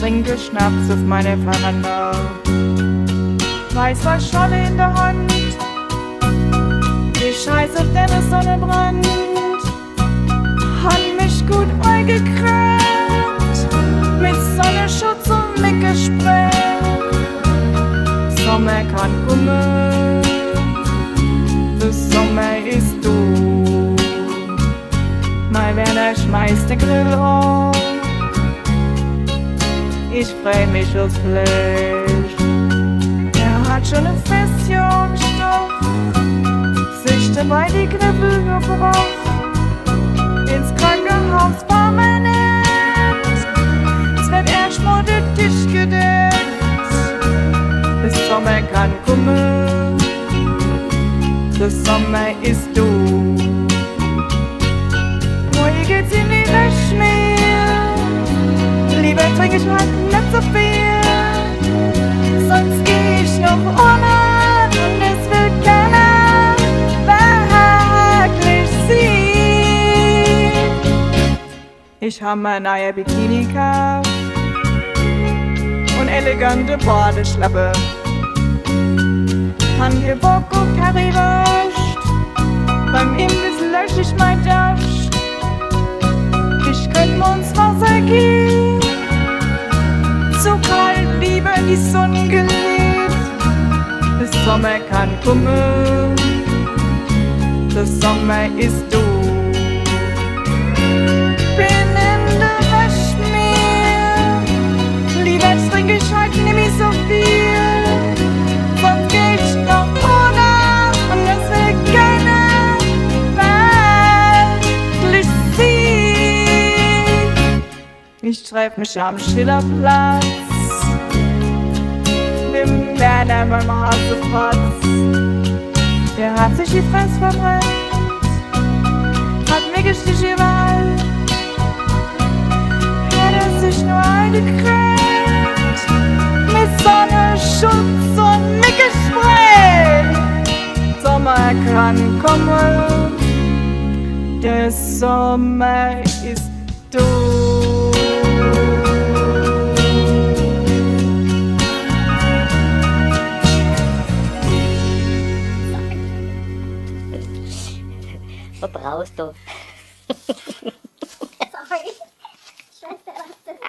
trinke Schnaps auf meine Veranda. Weißer Scholle in der Hand, die Scheiße auf der Sonne brannt, hat mich gut eingecremt, mit Sonnenschutz und mit Gespräch. Sommer kann kommen, der Sommer ist du. Mein Werner schmeißt den Grill auf, ich freu mich aufs Fleisch. Er hat schon ein Fässchen im Stoff, sich dabei die Knöpfe gebrochen, ins Krankenhaus permanent. Es wird erstmal der Tisch gedeckt, der Sommer kann kommen, der Sommer ist du. Morgen geht's in die Wäsche mehr, lieber trinke ich halt nicht so viel, sonst geh ich noch ohne und es will keiner wirklich sehen. Ich hab mir neue Bikini gekauft und elegante Badeschlappe. Han wir Bock auf Currywurst, beim Imbiss lösch ich mein Dash. Ich könnt uns Wasser gehen, so kalt lieber die Sonne gelegt. Der Sommer kann kommen, der Sommer ist du. Bin in der Waschmeer, lieber trinke ich heute nicht so viel, sonst geh ich noch ohne und es will keiner wirklich sehen. Ich treff mich am Schillerplatz mit dem Werner beim Haseplatz. Der hat sich die Fresse verbrennt, hat mir Gestich überall, hat er sich nur eingecremt, mit Sonnenschutz und mit Gespräch. Sommer kann kommen, der Sommer ist du. Was brauchst du? Sorry. Ich weiß, was das war.